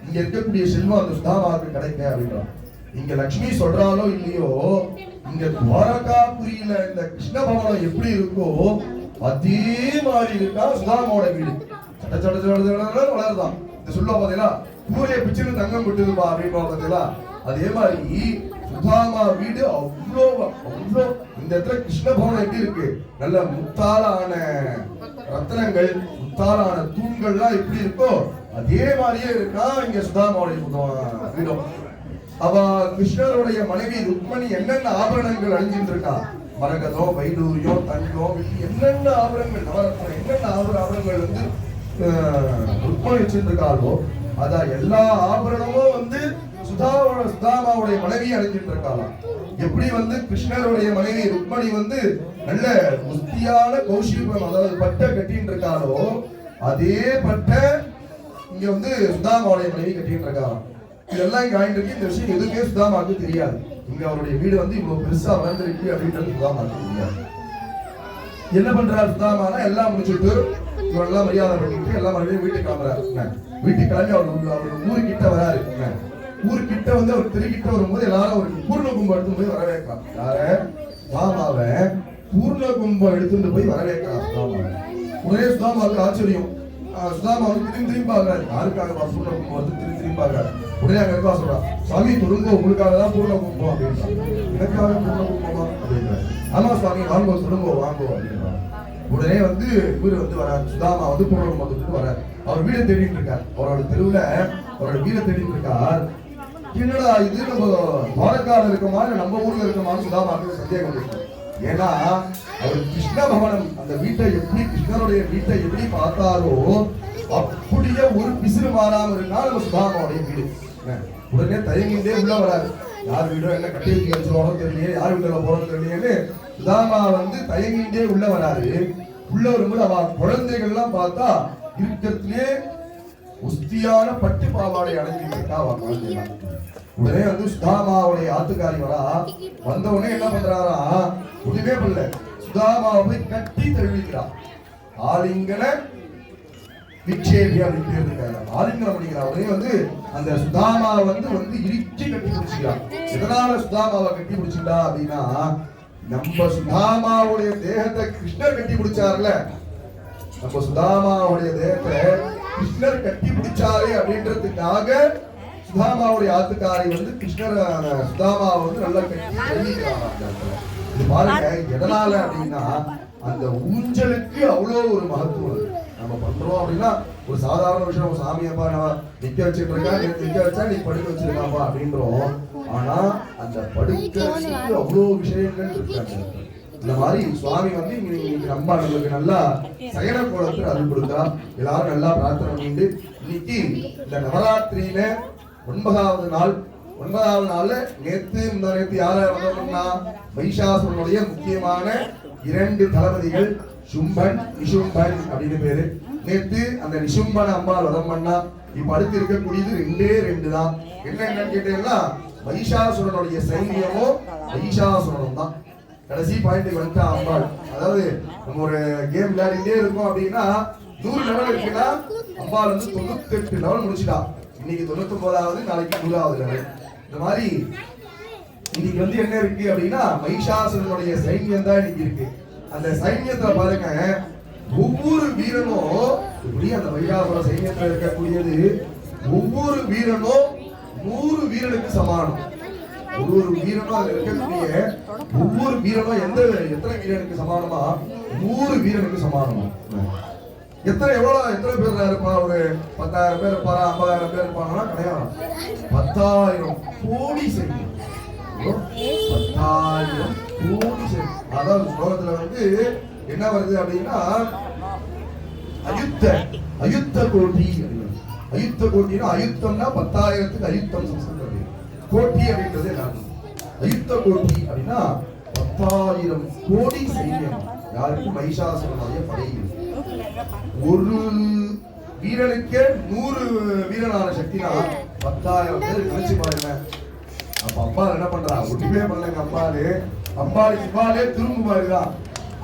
இங்க இருக்கக்கூடிய செல்வம் அந்த சுதாமாவுக்கு கிடைக்க அப்படின்றான். இங்க லட்சுமி சொல்றாலோ இல்லையோ, இங்க துவாரகாபுரியில இந்த கிருஷ்ண பவனம் எப்படி இருக்கோ அதே மாதிரி இருக்கா சுதாமாவோட வீடு. வளருதான். இந்த சொல்லுவா பாத்தீங்களா, பூரைய பிச்சுன்னு தங்கம் விட்டுதுப்பா அப்படின்னு பாத்தீங்களா, அதே மாதிரி சுதாமா வீடு அவ்வளோ அவ்வளோ. இந்த இடத்துல கிருஷ்ண பவனம் எப்படி இருக்கு, நல்ல முத்தாலான ரத்தனங்கள், முத்தாலான தூண்கள்லாம் எப்படி இருக்கோ அதே மாதிரியே இருக்கா இங்க சுதாமாவுடைய வீடும். அவ கிருஷ்ணருடைய மனைவி ருக்மணி என்னென்ன ஆபரணங்கள் அணிஞ்சிட்டு இருக்கா, மரகதம், வைடூரியம், தங்கம், என்னென்ன ஆபரணங்கள், நவரத்னம், என்னென்ன ஆபரணங்கள் வந்து ருக்மணி வச்சுட்டு இருக்காளோ அதான் எல்லா ஆபரணமும் வந்து சுதாமாவுடைய மனைவி அணிஞ்சிட்டு இருக்காளாம். எப்படி வந்து கிருஷ்ணருடைய மனைவி ருக்மணி வந்து நல்ல முஸ்தியான கௌஷிகம், அதாவது பட்டை கட்டின்னு இருக்காளோ அதே பட்டை இங்க வந்து சுதாமாவுடைய மனைவி கட்டின்னு இருக்காளாம். இதெல்லாம் இங்க ஆயிட்டு இருக்கு. இந்த விஷயம் எதுவுமே சுதாமாவுக்கு தெரியாது. இங்க அவருடைய வீடு வந்து இவ்வளவு பெருசா வளர்ந்துருக்கு அப்படின்றது சுதாமாவுக்கு தெரியாது. என்ன பண்றாரு சுதாமானா, எல்லாம் முடிச்சுட்டு இவரெல்லாம் மரியாதை பண்ணிட்டு எல்லாம் மறுபடியும் வீட்டுக்கு கிளம்புறாரு. வீட்டுக்கு கிளம்பி அவர் ஊருக்கிட்ட வராரு. ஊருக்கிட்ட வந்து அவர் திருக்கிட்ட வரும்போது எல்லாரும் ஒரு பூர்ண கும்பம் எடுத்துட்டு போய் வரவேற்கலாம். யார? சுதாமாவை பூர்ண கும்பம் எடுத்துட்டு போய் வரவேற்கலாம் சுதாமாவை. உடனே சுதாமாவுக்கு ஆச்சரியம். சுதாமா வந்து திரும்பி பாக்குறாரு, யாருக்காக பூர்ண கும்பம் வந்து திரும்பி பாக்குறாரு. உடனே அங்க இருக்கா சொல்றா, சுவாமி தொழுங்கோ, உங்களுக்காக தான் பூர்ண கும்பம் அப்படின்றான். எனக்காக பூர்ண கும்பமா அப்படின்றாரு. ஆமா சுவாமி வாங்கோ, சொல்லுங்கோ வாங்கோ அப்படின்றான். உடனே வந்து இவர் வந்து வராரு, சுதாமா வந்து பூர்ண கும்பத்துக்கு வராரு. அவர் வீடை தேடிட்டு இருக்கார். அவரோட தெருவுல அவரோட வீடை தேடிட்டு இருக்கார். என்னடா இது நம்ம பாலக்கால இருக்கமா இல்ல நம்ம ஊர்ல இருக்கமான்னு சுதாமாவுக்கு சந்தேகம் இருக்கு. ஏன்னா அவர் கிருஷ்ண பவனம் அந்த வீட்டை எப்படி கிருஷ்ணருடைய வீட்டை எப்படி பார்த்தாரோ அப்படியே ஒரு பிசிறு மாறாம இருந்தா நம்ம சுதாமாவுடைய வீடு. உடனே தயங்கிட்டே உள்ள வராது. யார் வீடோ என்ன கட்டி வச்சு வச்சுருவானோ தெரியலையே, யார் வீட்டுல போறோம்னு தெரியலையேன்னு சுதாமா வந்து தயங்கிட்டே உள்ள வராது. உள்ள வரும்போது அவ குழந்தைகள்லாம் பார்த்தா இருக்கிறதுலே உஸ்தியான பட்டு பாவாடை அடைஞ்சிட்டு இருக்கா அவ குழந்தைகள். உடனே வந்து சுதாமாவுடைய ஆத்துக்காரி வரா. வந்த உடனே என்ன பண்றாரா, ஒண்ணுமே பண்ணல, சுதாமாவை போய் கட்டி தழுவிக்கிறா. ஆலிங்கன விக்ஷேபி அப்படின்னு பேர் இருக்காரு. ஆலிங்கனம் பண்ணிக்கிறா. உடனே வந்து அந்த சுதாமாவை வந்து இறுக்கி கட்டி பிடிச்சிக்கிறா. எதனால சுதாமாவை கட்டி பிடிச்சிட்டா அப்படின்னா, நம்ம சுதாமாவுடைய தேகத்தை கிருஷ்ணர் கட்டி பிடிச்சார்ல, நம்ம சுதாமாவுடைய தேகத்தை கிருஷ்ணர் கட்டி பிடிச்சாரு அப்படின்றதுக்காக சுதாமாவுடைய ஆத்துக்காரி வந்து கிருஷ்ணர் சுதாமாவை வந்து நல்லா கட்டி தழுவிக்கிறாங்க. இது பாருங்க எதனால அப்படின்னா, அந்த ஊஞ்சலுக்கு அவ்வளோ ஒரு மகத்துவம். நம்ம பண்றோம் அப்படின்னா ஒரு சாதாரண விஷயம், ஒரு சாமியப்பா நம்ம நிக்க வச்சுட்டு இருக்கா, நிக்க வச்சா நீ படுக்க வச்சிருக்காப்பா அப்படின்றோம். ஆனா அந்த படுக்கிறதுக்கு அவ்வளோ விஷயங்கள் இருக்காங்க. இந்த மாதிரி சுவாமி வந்து இன்னைக்கு நம்ம நம்மளுக்கு நல்லா சயன கோலத்தில் அருள் கொடுத்தா. எல்லாரும் நல்லா பிரார்த்தனை பண்ணிட்டு இன்னைக்கு இந்த நவராத்திரியில 9வது நாள்ல நேத்து யார வந்தோம்னா மகிஷாசுரனுடைய முக்கியமான 2 தளபதிகள் சும்பன் நிசும்பன் அப்படின்னு பேரு. நேத்து அந்த நிசும்பன் அம்பாள் வதம் பண்ணா. இப்ப அடுத்து இருக்கக்கூடியது 2 தான். என்னன்னு கேட்டீங்கன்னா மகிஷாசுரனுடைய சைன்யமும் மகிஷாசுரனும் தான். கடைசி பாயிண்ட் வந்துட்டா அம்பாள். அதாவது நம்ம ஒரு கேம் விளையாடிட்டே இருக்கோம் அப்படின்னா 100 லெவல் இருக்குன்னா அம்பாள் வந்து 98 லெவல் முடிச்சுட்டா. இன்னைக்கு 99வது, நாளைக்கு 100வது லெவல். இந்த மாதிரி இன்னைக்கு வந்து என்ன இருக்கு அப்படின்னா மகிஷாசுரனுடைய சைன்யம் தான் இன்னைக்கு இருக்கு. அந்த சைன்யத்தை பாருங்க, ஒவ்வொரு வீரனும் இப்படி அந்த மகிஷாசுர சைன்யத்தில் இருக்கக்கூடியது ஒவ்வொரு வீரனும் 100 வீரனுக்கு சமானம். ஒவ்வொரு வீரனும் அதுல இருக்கக்கூடிய ஒவ்வொரு வீரனும் எத்தனை வீரனுக்கு சமானமா 100 வீரனுக்கு சமானமா. எத்தனை பேர் இருப்பா? ஒரு 10,000 பேர் இருப்பாரா, 50,000 பேர் இருப்பாங்கன்னா கிடையாது. 10,000 கோடி சைன்யம். 10,000 கோடி சைன்யம். அதாவது ஸ்லோகத்துல வந்து என்ன வருது அப்படின்னா அயுத்த கோட்டி. அயுத்த கோட்டினா அயுத்தம்னா 10,000க்கு அயுத்தம் சம்ஸ்கிருதம். கோட்டி அப்படின்றது என்ன? அயுத்த கோட்டி அப்படின்னா 10,000 கோடி சைன்யம். யாருக்கு? மகிஷாசுரனுடைய படையில். ஒரு வீரனுக்கு 100 வீரனான சக்தினா 10,000 பேர் நினைச்சு பாருங்க. அப்ப அம்பாள் என்ன பண்றா? ஒன்றுமே பண்ணலங்க. அம்பாளுக்கு இவ்வாளே திரும்புமாறுதான்.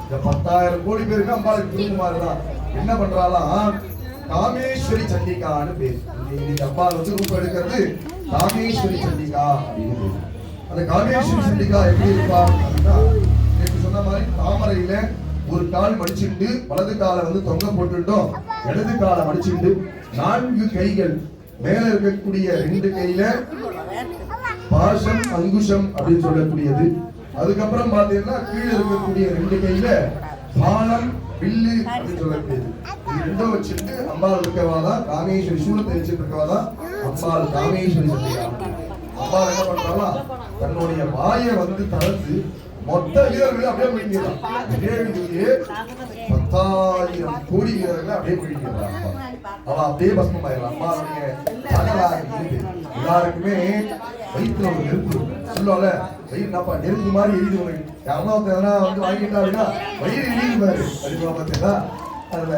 இந்த 10,000 கோடி பேருக்கு அம்பாளுக்கு திரும்புமாறுதான். என்ன பண்றாலாம்? காமேஸ்வரி சண்டிகான்னு பேர். இன்னைக்கு அம்பாள் வந்து ரூபம் எடுக்கிறது காமேஸ்வரி சண்டிகா அப்படின்னு பேர். அந்த காமேஸ்வரி சண்டிகா எப்படி இருப்பா அப்படின்னா, சொன்ன மாதிரி தாமரையில ஒரு கால் மடிச்சுட்டு வலது காலை வந்து தொங்க போட்டுட்டோம், இடது காலை மடிச்சுட்டு 4 கைகள் மேல இருக்கக்கூடிய 2 கையில பாசம் அங்குஷம் அப்படின்னு சொல்லக்கூடியது. அதுக்கப்புறம் பாத்தீங்கன்னா கீழே இருக்கக்கூடிய 2 கையில பாலம் வில்லு அப்படின்னு சொல்லக்கூடியது. இது 2 வச்சுட்டு அம்பாள் இருக்கவாதான் காமேஸ்வரி சூழத்தை வச்சுட்டு இருக்கவாதான் அம்பாள் காமேஸ்வரி சொல்லிடுறாங்க. அம்பாள் என்ன பண்றாங்களா? தன்னுடைய வாயை வந்து தளர்த்து மொத்த வீரர்கள் அப்படியே முடிக்கிறான். 10,000 கோடி வீரர்கள் அப்படியே முடிக்கிறான். அவ அப்படியே பஸ்மம் ஆயிடலாம். அம்மாவுடைய எல்லாருக்குமே வயிற்றுல ஒரு நெருப்பு சொல்லுவாங்க. வயிறு என்னப்பா நெருப்பு மாதிரி எரியுது உனக்கு, யாருன்னா எதனா வந்து வாங்கிட்டா அப்படின்னா வயிறு எரியுது பாரு அப்படின்னு பார்த்தீங்களா? அதுல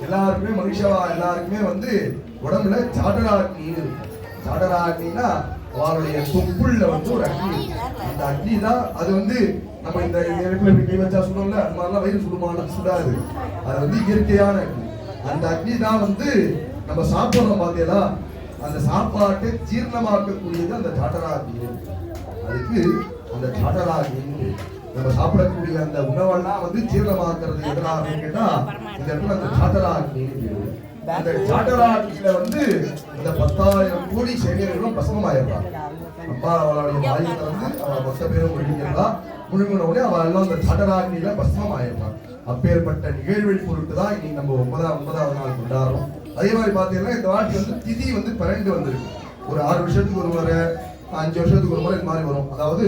எல்லாருக்குமே எல்லாருக்குமே வந்து உடம்புல சாடராக்னி இருக்கு. சாடராக்னின்னா அவருடைய தொப்புள்ள வந்து ஒரு அக்னி. அந்த அக்னி தான் அது வந்து நம்ம இந்த நெருப்புல கை வச்சா சுடுவோம்ல, அந்த மாதிரிலாம் வயிறு சுடுமானா சுடாது. அது வந்து இயற்கையான அக்னி. அந்த அக்னி தான் வந்து நம்ம சாப்பிடுறோம் பார்த்தீங்களா, அந்த சாப்பாட்டை ஜீரணமாக்கக்கூடியது அந்த சாட்டராக்னி. அதுக்கு அந்த சாட்டராக்னி நம்ம சாப்பிடக்கூடிய அந்த உணவெல்லாம் வந்து ஜீரணமாக்குறது எதனா அப்படின்னு கேட்டா இந்த இடத்துல அந்த சாட்டராக்னி. அந்த சாட்டராக்னியில வந்து இந்த 10,000 கோடி சைனியர்களும் பசுமமாயிடுறாங்க. அப்பா அவளுடைய வாயத்தை வந்து அவ மொத்த பேரும் முழுங்கிடுறா. முழுங்கின உடனே அவள் எல்லாம் அந்த சாட்டராக்னியில பசுமமாயிடுறான். அப்பேற்பட்ட நிகழ்வெளி பொருட்டு தான் இன்னைக்கு நம்ம 9வது நாள் கொண்டாடுறோம். அதே மாதிரி பாத்தீங்கன்னா இந்த வாட்டி வந்து திதி வந்து 12 வந்திருக்கு. ஒரு 6 வருஷத்துக்கு ஒரு முறை 5 வருஷத்துக்கு ஒரு முறை இந்த மாதிரி வரும். அதாவது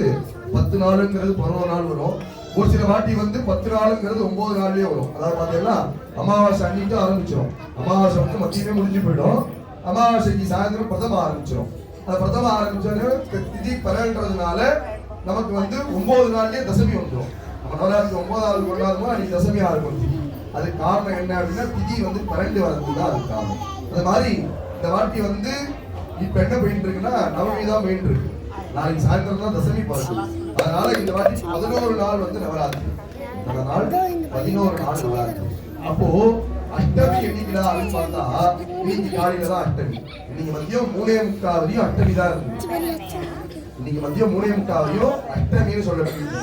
10 நாளுங்கிறது 11 நாள் வரும். ஒரு சில வாட்டி வந்து 10 நாளுங்கிறது 9 நாள்லயே வரும். அதாவது பாத்தீங்கன்னா அமாவாசை அன்னைக்கு ஆரம்பிச்சிடும். அமாவாசை வந்து மத்தியமே முடிஞ்சு போயிடும். அமாவாசைக்கு சாயந்தரம் பிரதம ஆரம்பிச்சிடும். அந்த பிரதம ஆரம்பிச்சோன்னு திதி பரன்றதுனால நமக்கு வந்து 9 நாள்லயே தசமி வந்துடும். நம்ம நவராத்திரி 9வது கொண்டாடுமோ அன்னைக்கு தசமியா இருக்கும் திதி. அதுக்கு காரணம் என்ன அப்படின்னா திதி வந்து பரண்டு வரது தான் அதுக்கு காரணம். அது மாதிரி இந்த வாட்டி வந்து இப்ப என்ன போயிட்டு இருக்குன்னா நவமி தான் போயிட்டு இருக்கு. நாளைக்கு சாயந்தரம் தான் தசமி பிறகு. அதனால இந்த வாட்டி 11 நாள் வந்து நவராத்திரி. அதனால 11 நாள் நவராத்திரி. அப்போ அஷ்டமி என்னைக்குடா அப்படின்னு பார்த்தா இன்னைக்கு காலையில தான் அஷ்டமி. இன்னைக்கு மதியம் 3:45 வரையும் அஷ்டமி தான் இருக்கு. இன்னைக்கு மதியம் 3:45 வரையும் அஷ்டமின்னு சொல்லப்படுது.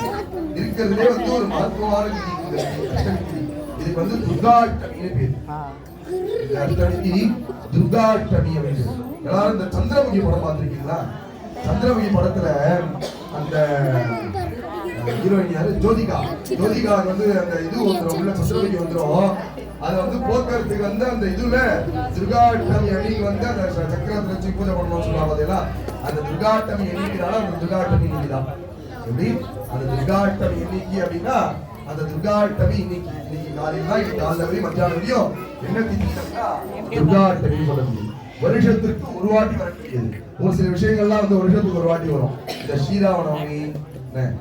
இருக்கிறதுலே வந்து ஒரு மகத்துவமான அஷ்டமி. இதுக்கு வந்து துர்காஷ்டமின்னு பேரு. இந்த அஷ்டமிக்கு துர்காஷ்டமி அப்படின்னு. எல்லாரும் இந்த சந்திரமுகி படம் பார்த்திருக்கீங்களா? சந்திரமுகி படத்துல அந்த ஹீரோயின் யாரு? ஜோதிகா. ஜோதிகா வந்து அந்த இது வந்துடும், உள்ள சந்திரமுகி வந்துடும். அதை வந்து போக்குறதுக்கு வந்து அந்த இதுல துர்காஷ்டமி அன்னைக்கு வந்து அந்த சக்கரத்தை வச்சு பூஜை பண்ணணும்னு சொல்லுவாங்க. பார்த்தீங்களா? அந்த துர்காஷ்டமி எண்ணிக்கைனால அந்த துர்காஷ்டமி இன்னைக்கு தான். எப்படி அந்த துர்காஷ்டமி எண்ணிக்கை அப்படின்னா அந்த துர்காஷ்டமி இன்னைக்கு காலையில இன்னைக்கு காலைல வரையும் மத்தியானம் வரையும் என்ன திட்டம்னா துர்காஷ்டமி சொல்ல முடியும். வருஷத்திற்கு ஒரு வாட்டி வரக்கூடியது. ஒரு சில விஷயங்கள்லாம் வந்து வருஷத்துக்கு ஒரு வாட்டி வரும். இந்த ஸ்ரீராமநவமி,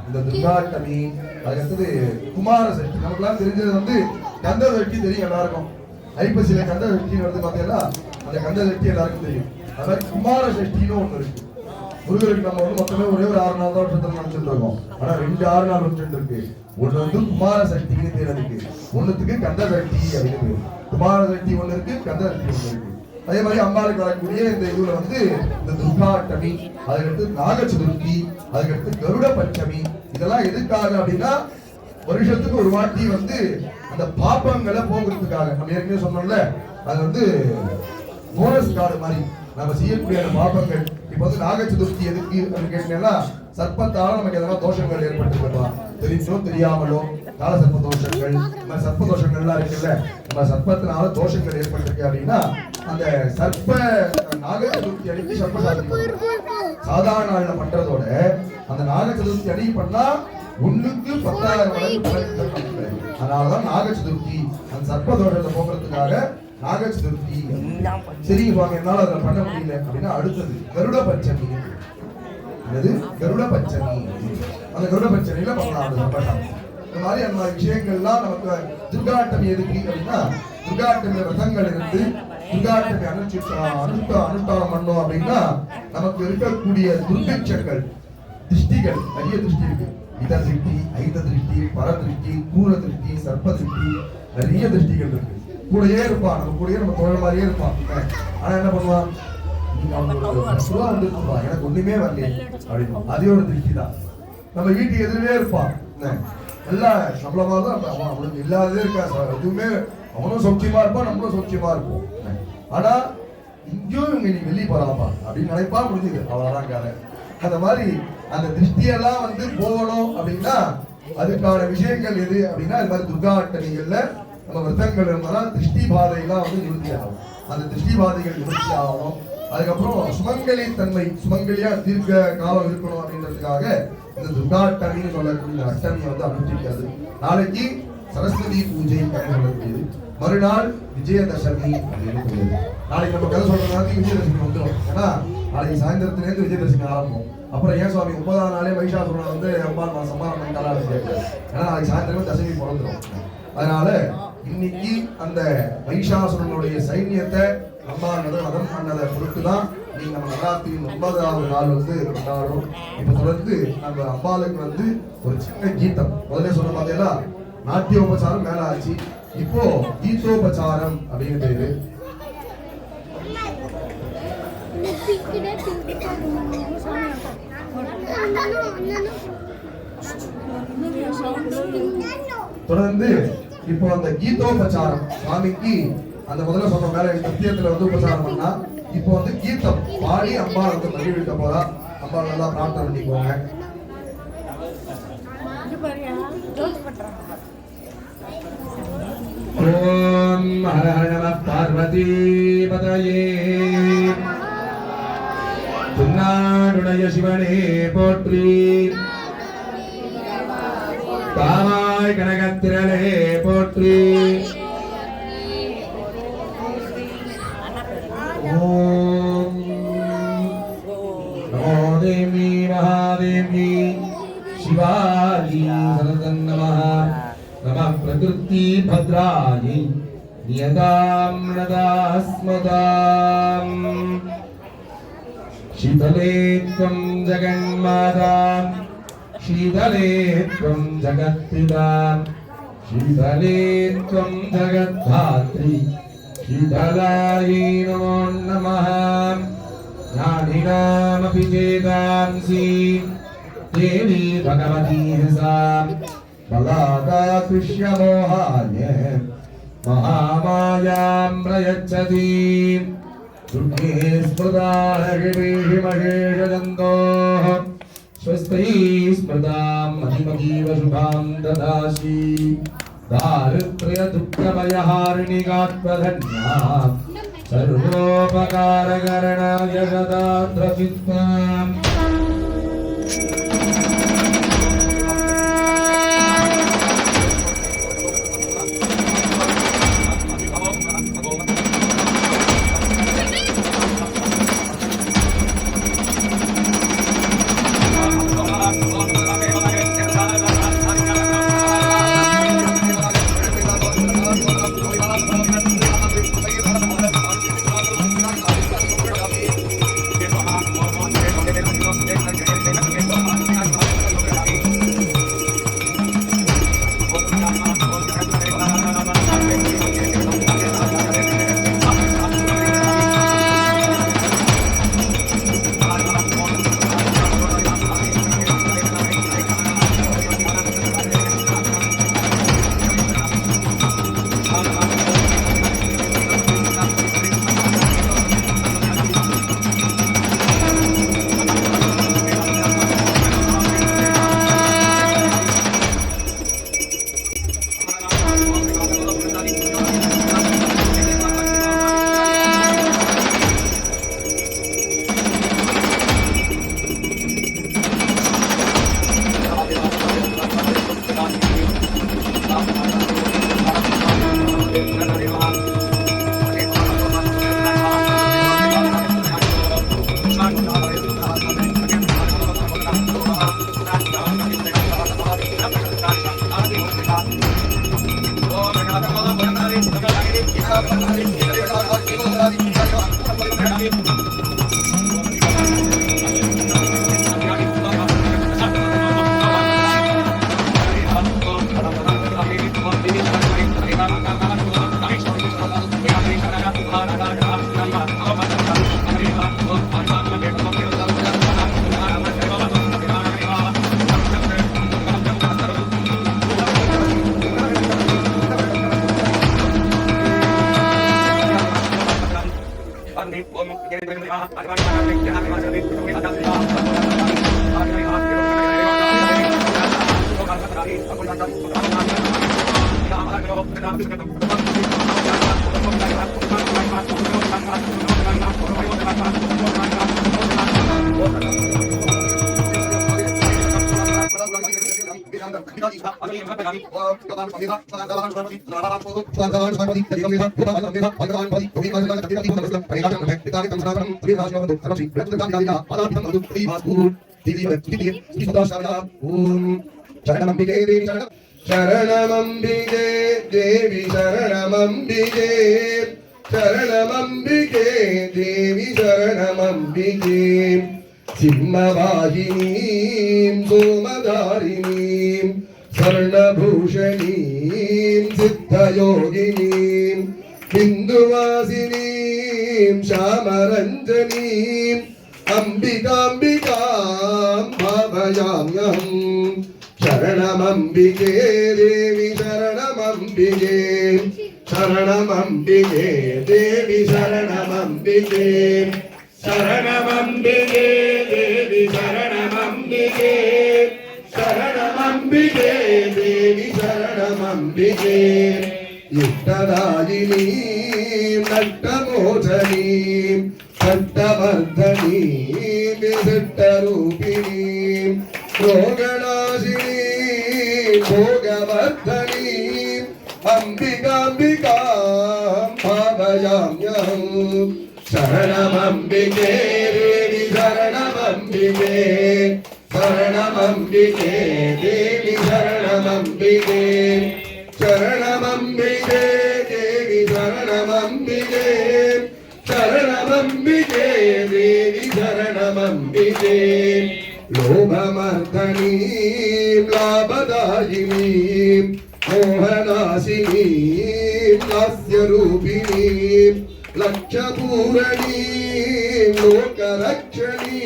இந்த துர்காஷ்டமி, அதுக்கடுத்தது குமார சஷ்டி. நமக்குலாம் தெரிஞ்சது வந்து கந்த சஷ்டி தெரியும் எல்லாருக்கும். ஐப்பசியில கந்த சஷ்டின்னு வந்து பாத்தீங்கன்னா அந்த கந்த சஷ்டி எல்லாருக்கும் தெரியும். அது மாதிரி குமார சஷ்டின்னு ஒண்ணு இருக்கு. முருகருக்கு நம்ம வந்து மொத்தமே ஒரே ஒரு 6 நாள் தான் வருஷத்துல நினைச்சிட்டு இருக்கோம். ஆனா 2 6 நாள் வருஷம் இருக்கு. ஒண்ணு வந்து குமார சஷ்டின்னு பேர் இருக்கு, ஒண்ணுத்துக்கு கந்த சஷ்டி அப்படின்னு பேரு. குமார சஷ்டி ஒண்ணு இருக்கு, கந்த சஷ்டி ஒண்ணு இருக்கு. அதே மாதிரி அம்பாளுக்கு வரக்கூடிய இந்த இதுல வந்து இந்த துர்காஷ்டமி, அதுக்கடுத்து நாக சதுர்த்தி, அதுக்கடுத்து கருட பஞ்சமி, இதெல்லாம் எதுக்காக அப்படின்னா வருஷத்துக்கு ஒரு வாட்டி வந்து அந்த பாப்பங்களை போக்குறதுக்காக. நம்ம ஏற்கனவே சொன்னோம்ல, அது வந்து போனஸ் கார்டு மாதிரி நம்ம செய்யக்கூடிய அந்த பாப்பங்கள். இப்ப வந்து நாக சதுர்த்தி எதுக்கு அப்படின்னு கேட்டீங்கன்னா சர்ப்பத்தால நமக்கு எதனா தோஷங்கள் ஏற்பட்டுருக்கலாம், தெரிஞ்சோ தெரியாமலோ. கால சர்ப்ப தோஷங்கள், நம்ம சர்ப்ப தோஷங்கள்லாம் இருக்குல்ல, நம்ம சர்ப்பத்தினால தோஷங்கள் ஏற்பட்டிருக்கு அப்படின்னா அந்த சர்ப்ப நாக சதுர்த்தி அன்னைக்கு சர்ப்ப சாந்தி சாதாரண நாள்ல பண்றதோட அந்த நாக சதுர்த்தி அன்னைக்கு பண்ணா 1க்கு 10,000 மடங்கு. அதனாலதான் நாக சதுர்த்தி அந்த சர்ப்ப தோஷத்தை போக்குறதுக்காக நாக சதுர்த்தி. சரி வாங்க, என்னால அதை பண்ண முடியல அப்படின்னா அடுத்தது கருட பஞ்சமி. கருட பஞ்சமி, அந்த கருட பஞ்சமியில பண்ணலாம் அந்த சர்ப்பசாந்தி. இந்த மாதிரி அந்த விஷயங்கள்லாம் நமக்கு துர்காஷ்டமி எதுக்கு அப்படின்னா துர்காஷ்டமி ரதங்கள் இருந்து துர்காஷ்டமி அனுஷ்டானம் பண்ணோம் அப்படின்னா நமக்கு இருக்கக்கூடிய துர்பிட்சங்கள், திருஷ்டிகள், நிறைய திருஷ்டி இருக்கு. இத திருஷ்டி, ஐத திருஷ்டி, பர திருஷ்டி, கூர திருஷ்டி, சர்ப்ப திருஷ்டி, நிறைய திருஷ்டிகள் இருக்கு. கூடயே இருப்பான், நம்ம கூடயே நம்ம தொழில் மாதிரியே இருப்பான். ஆனா என்ன பண்ணுவான், நீங்க அவங்க வந்துருப்பா எனக்கு ஒண்ணுமே வரல அப்படின்னு, அதே ஒரு திருஷ்டி தான். நம்ம வீட்டுக்கு எதிரே இருப்பான், நல்லா சம்பளமா தான் அவனுக்கு இல்லாததே இருக்கா, எதுவுமே அவனும் சௌக்கியமா இருப்பான், நம்மளும் சௌக்கியமா இருப்போம். ஆனா இங்கேயும் இவங்க நீ வெளியே போறாப்பா அப்படின்னு நினைப்பா, முடிஞ்சது அவ்வளவுதான் கதை. அந்த மாதிரி அந்த திருஷ்டியெல்லாம் வந்து போகணும் அப்படின்னா அதுக்கான விஷயங்கள் எது அப்படின்னா இது மாதிரி துர்காஷ்டமிகள்ல நம்ம விரதங்கள் இருந்தாலும் திருஷ்டி பாதையெல்லாம் வந்து நிவர்த்தி ஆகும். அந்த திருஷ்டி பாதைகள் நிவர்த்தி ஆகணும். அதுக்கப்புறம் சுமங்கலி தன்மை, சுமங்கலியா தீர்க்க காலம் இருக்கணும் அப்படின்றதுக்காக இந்த துர்காஷ்டமின்னு சொல்லக்கூடிய அஷ்டமியை வந்து அனுஷ்டிக்காது. நாளைக்கு சரஸ்வதி பூஜை சொல்லக்கூடியது, மறுநாள் விஜயதசமி அப்படின்னு சொல்லுது. நாளைக்கு நம்ம கதை சொல்ற நாளைக்கு விஜயதசமி வந்துடும். ஏன்னா நாளைக்கு சாயந்தரத்துலேருந்து விஜயதசமி ஆரம்பம். அப்புறம் ஏன் சுவாமி 9ஆம் நாளே மகிஷாசுரனை வந்து அம்பாள் சம்மானம் பண்ணிட்டாரா அப்படின்னு கேட்கல. ஏன்னா நாளைக்கு சாயந்தரமே தசமி பிறந்துடும். அதனால இன்னைக்கு அந்த மகிஷாசுரனுடைய சைன்யத்தை அம்பாள் வதம் பண்ணதை பொறுத்து தான் நீங்க நம்ம நவராத்திரியின் 9வது நாள் வந்து கொண்டாடுறோம். இப்ப தொடர்ந்து நம்ம அம்பாளுக்கு வந்து ஒரு சின்ன கீதம் முதல்ல சொன்ன பார்த்தீங்கன்னா நாட்டியோபச்சாரம் மேல ஆச்சு. இப்போ கீதோபச்சாரம் அப்படின்னு பேரு. தொடர்ந்து இப்போ அந்த கீதோபச்சாரம் சுவாமிக்கு அந்த முதல்ல சொன்ன மேல சத்தியத்துல வந்து உபச்சாரம் பண்ணா, இப்போ வந்து கீதம் பாடி அம்மா வந்து மகிழ்விக்க போறா. அம்மா நல்லா பிரார்த்தனை பண்ணிக்கோங்க. ஓம் ஹர ஹர நம பார்வதி பதயே தென்னாடுடைய சிவனே போற்றி தாவாய் கனகத்திரளே போற்றி ஓம் நமோ தேவி மகாதேவி शिवाजी सनतं नमः नमः प्रकृति भद्रायै नियतां नदास्मदाम् शीतले त्वं जगन्माता शीतले त्वं जगत्पिता शीतले त्वं जगद्धात्री शीतलायै नमो नमः ज्ञानिनामपि चेतांसि देवी भगवती सा बलाकाकृष्यमोहाय महामायां प्रयच्छति दुर्गे स्मृता हिमहेशजन्तोः स्वस्ति स्मृतां मतिमतीव शुभां ददासि दारिद्र्यदुःखभयहारिणि गात्रधन्या सर्वोपकारकरणाय सदाद्रचित्ताम् शरणमंबिके देवी शरणमंबिके शरणमंबिके देवी शरणमंबिके सिंहवाहिनीं सोमधारिणीं स्वर्णभूषणीं सिद्धयोगिनीं बिन्दुवासिनीं श्यामरञ्जनीं अम्बिकाम्बिकां भावयाम्यहम् शरणमंबिके देवी शरणमंबिके शरणमंबिके देवी शरणमंबिके शरणमंबिके देवी शरणमंबिके शरणमंबिके देवी शरणमंबिके युक्तदायिनीं नट्टमोचनीं சட்டமர்த்தனி விசிட்டரூபிணி ரோகநாசினி भोगवर्धनी अंबिकांबिका भावयाम्यहं शरणमंबिके देवी शरणमंबिके शरणमंबिके देवी शरणमंबिके शरणमंबिके देवी शरणमंबिके शरणमंबिके देवी शरणमंबिके लोभमर्दनी लाभदायिनी मोहनाशिनी लास्यरूपिणी लक्ष्यपूरणी लोकरक्षणी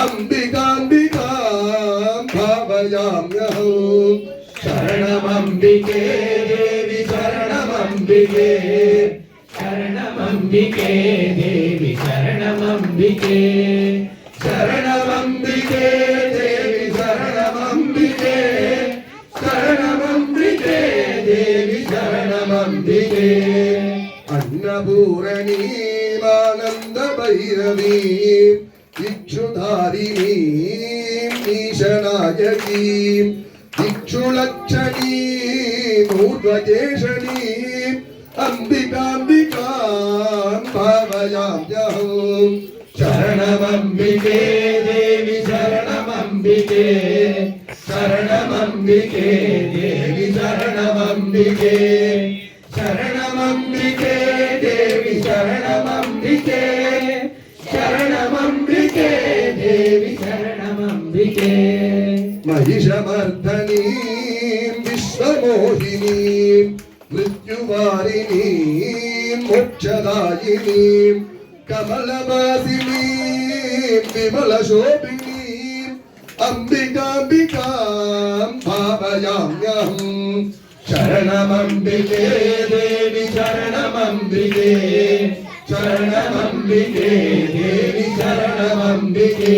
अंबिकांबिका भावयाम्यहं शरणमंबिके देवी शरणमंबिके शरणमंबिके देवी शरणमंबिके शरणमंबिके देवी शरणमंबिके शरणमंबिके देवी शरणमंबिके अन्नपूरणी आनंद भैरवी इक्षुधारिणी ईशनायकी इक्षुलक्षणी मूर्ध्वकेशनी अंबिकांबिका भावयाम्यहं शरणमंबिके देवी शरणमंबिके शरणमंबिके देवी शरणमंबिके शरणमंबिके देवी शरणमंबिके शरणमंबिके देवी शरणमंबिके महिषमर्दनी विश्वमोहिनी मृत्युवारिणी मोक्षदायिनी कमलवासिनी विमलशोभिनी अंबिकांबिका भावयाम्यहं शरणमंबिके देवी शरणमंबिके शरणमंबिके देवी शरणमंबिके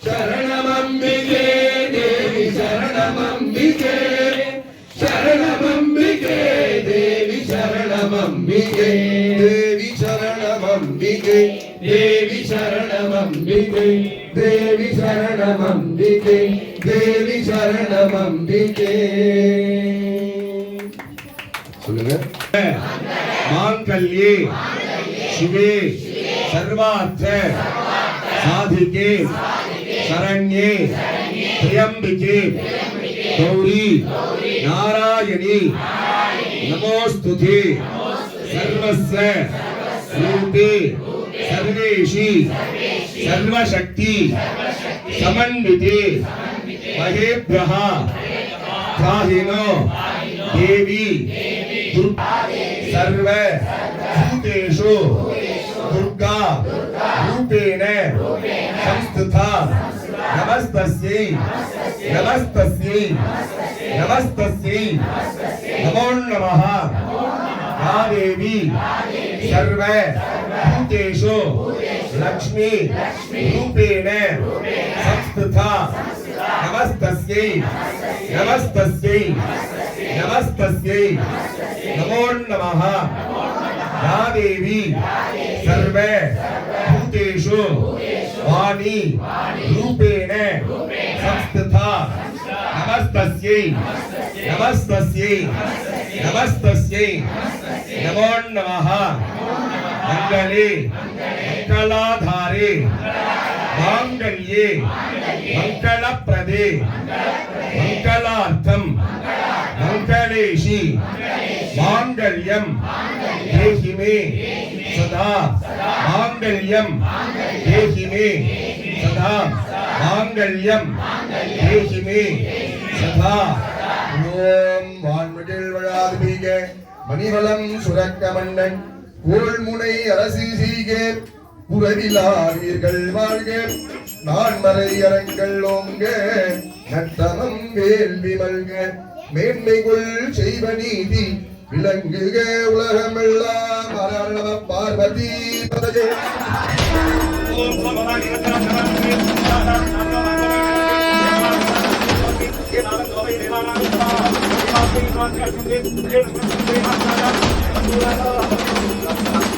शरणमंबिके देवी शरणमंबिके शरणमंबिके देवी शरणमंबिके देवी शरणमंबिके देवी शरणमंबिके देवी शरणमंबिके देवी शरणमंबिके சொல்லுங்க मांगल्ये शिवे सर्वार्थ साधिके शरण्ये त्र्यंबके गौरी नारायणी नमोस्तुते सर्वस्य रूपे सर्वेशी सर्वशक्ति समन्विते महेभ्यः त्राहिनो देवी सर्व भूतेषु दुर्गा रूपेण संस्थिता नमस्तस्यै नमस्तस्यै नमस्तस्यै नमो नमः या देवी सर्व भूतेषु लक्ष्मी रूपेण संस्थिता नमस्तस्यै नमस्तस्यै नमस्तस्यै नमो नमः या देवी सर्व भूतेषु वाणी रूपेण संस्थिता नमस्तस्यै नमस्तस्यै नमस्तस्यै नमो नमः मंगले मंगलाधारे मांगल्ये मंगलप्रदे मंगलार्थम मंगलेशी मांगल्यम देहि मे सदा मांगल्यम देहि मे सदा मांगल्यम देहि मे सदा ஓம் வான்மிடில் வழாதிபீக மணிவளம் சுரக்க மன்னன் கோள்முனை அரசி சீக புறவிலாவீர்கள் வாழ்க நான்மறை அரங்கள் ஓங்க நட்டமம் வேள்வி மல்க மேன்மைகுள் செய்வ நீதி விளங்குக உலகமெல்லாம் அரணவ பார்வதி பதஜே Thank you.